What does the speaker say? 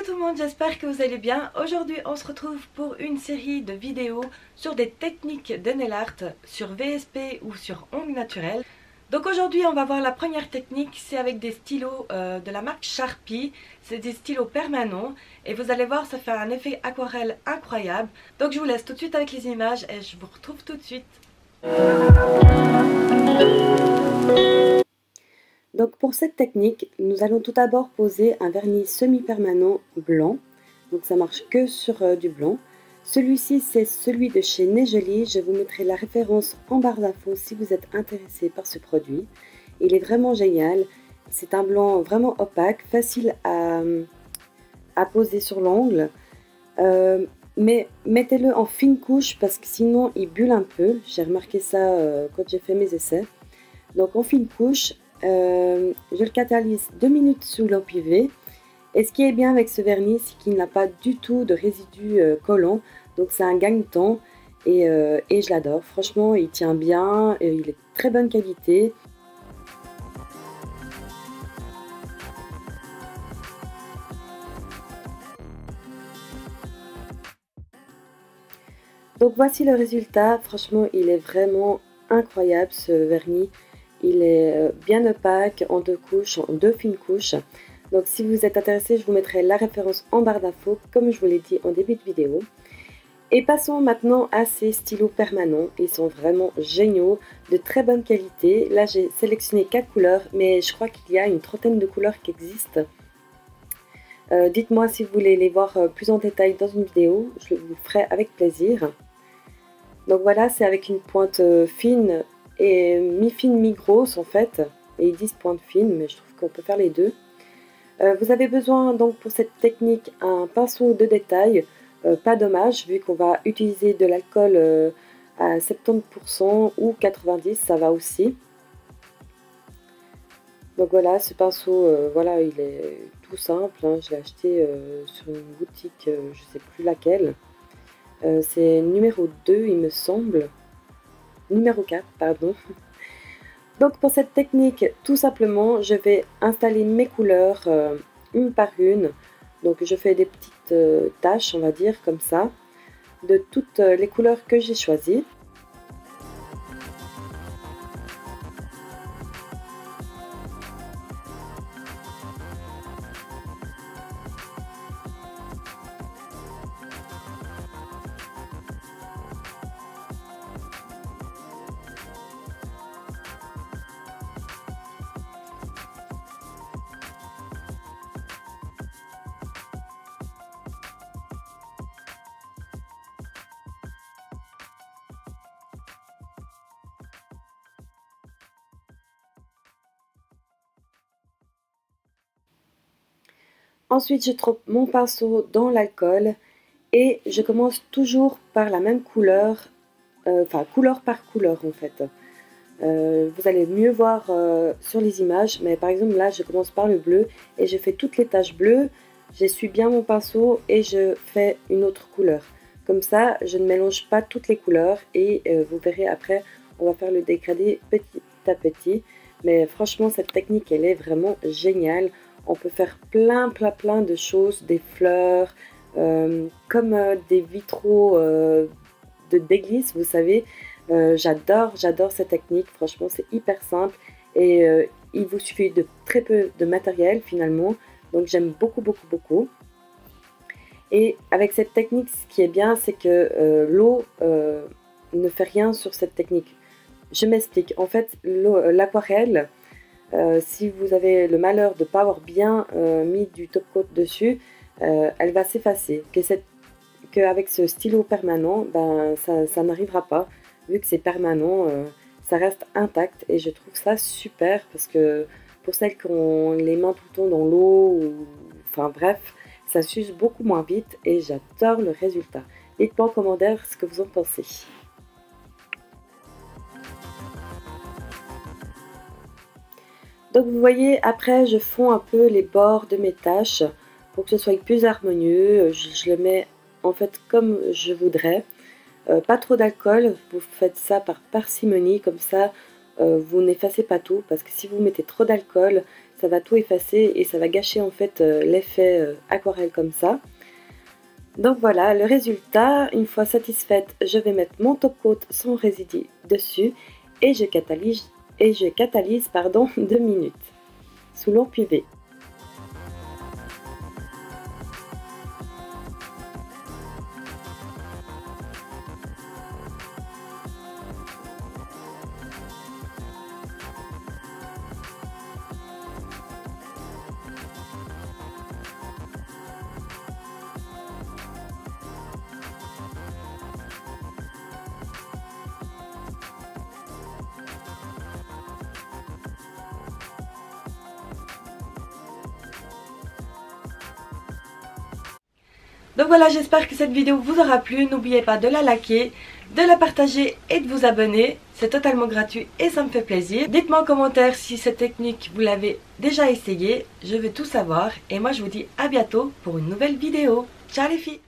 tout le monde, j'espère que vous allez bien. Aujourd'hui on se retrouve pour une série de vidéos sur des techniques de nail art sur VSP ou sur ongles naturels. Donc aujourd'hui on va voir la première technique, c'est avec des stylos de la marque Sharpie. C'est des stylos permanents et vous allez voir, ça fait un effet aquarelle incroyable. Donc je vous laisse tout de suite avec les images et je vous retrouve tout de suite. Donc pour cette technique, nous allons tout d'abord poser un vernis semi-permanent blanc. Donc ça marche que sur du blanc. Celui-ci c'est celui de chez Nejely. Je vous mettrai la référence en barre d'infos si vous êtes intéressé par ce produit. Il est vraiment génial. C'est un blanc vraiment opaque, facile à poser sur l'ongle. Mais mettez-le en fine couche parce que sinon il bulle un peu. J'ai remarqué ça quand j'ai fait mes essais. Donc en fine couche. Je le catalyse 2 minutes sous l'empivée. Et ce qui est bien avec ce vernis, c'est qu'il n'a pas du tout de résidus collants. Donc c'est un gagne-temps et je l'adore. Franchement, il tient bien, et il est de très bonne qualité. Donc voici le résultat. Franchement, il est vraiment incroyable ce vernis. Il est bien opaque, en 2 couches, en 2 fines couches. Donc si vous êtes intéressé, je vous mettrai la référence en barre d'infos, comme je vous l'ai dit en début de vidéo. Et passons maintenant à ces stylos permanents. Ils sont vraiment géniaux, de très bonne qualité. Là j'ai sélectionné 4 couleurs, mais je crois qu'il y a une trentaine de couleurs qui existent. Dites-moi si vous voulez les voir plus en détail dans une vidéo, je vous ferai avec plaisir. Donc voilà, c'est avec une pointe fine et mi-fine, mi-grosse en fait, et ils disent pointe fine, mais je trouve qu'on peut faire les deux. Vous avez besoin donc pour cette technique un pinceau de détail, pas dommage vu qu'on va utiliser de l'alcool à 70% ou 90%, ça va aussi. Donc voilà, ce pinceau, voilà, il est tout simple, hein. Je l'ai acheté sur une boutique, je ne sais plus laquelle. C'est numéro 2 il me semble. Numéro 4, pardon. Donc pour cette technique, tout simplement, je vais installer mes couleurs une par une. Donc je fais des petites taches, on va dire, comme ça, de toutes les couleurs que j'ai choisies. Ensuite, je trempe mon pinceau dans l'alcool et je commence toujours par la même couleur, enfin couleur par couleur en fait. Vous allez mieux voir sur les images, mais par exemple là je commence par le bleu et je fais toutes les taches bleues, j'essuie bien mon pinceau et je fais une autre couleur. Comme ça je ne mélange pas toutes les couleurs et vous verrez après on va faire le dégradé petit à petit. Mais franchement cette technique elle est vraiment géniale. On peut faire plein de choses, des fleurs, comme des vitraux d'église, vous savez. J'adore cette technique, franchement c'est hyper simple et il vous suffit de très peu de matériel finalement, donc j'aime beaucoup. Et avec cette technique, ce qui est bien, c'est que l'eau ne fait rien sur cette technique. Je m'explique, en fait l'aquarelle, si vous avez le malheur de ne pas avoir bien mis du top coat dessus, elle va s'effacer. Qu'avec ce stylo permanent, ben, ça n'arrivera pas. Vu que c'est permanent, ça reste intact et je trouve ça super parce que pour celles qui ont les mains tout le temps dans l'eau, enfin bref, ça s'use beaucoup moins vite et j'adore le résultat. Dites-moi en commentaire ce que vous en pensez. Donc vous voyez, après je fonds un peu les bords de mes taches pour que ce soit plus harmonieux. Je le mets en fait comme je voudrais. Pas trop d'alcool, vous faites ça par parcimonie, comme ça vous n'effacez pas tout, parce que si vous mettez trop d'alcool, ça va tout effacer et ça va gâcher en fait l'effet aquarelle comme ça. Donc voilà le résultat. Une fois satisfaite, je vais mettre mon top coat sans résidu dessus et je catalyse 2 minutes sous lampe UV. Donc voilà, j'espère que cette vidéo vous aura plu. N'oubliez pas de la liker, de la partager et de vous abonner. C'est totalement gratuit et ça me fait plaisir. Dites-moi en commentaire si cette technique vous l'avez déjà essayée. Je veux tout savoir. Et moi je vous dis à bientôt pour une nouvelle vidéo. Ciao les filles!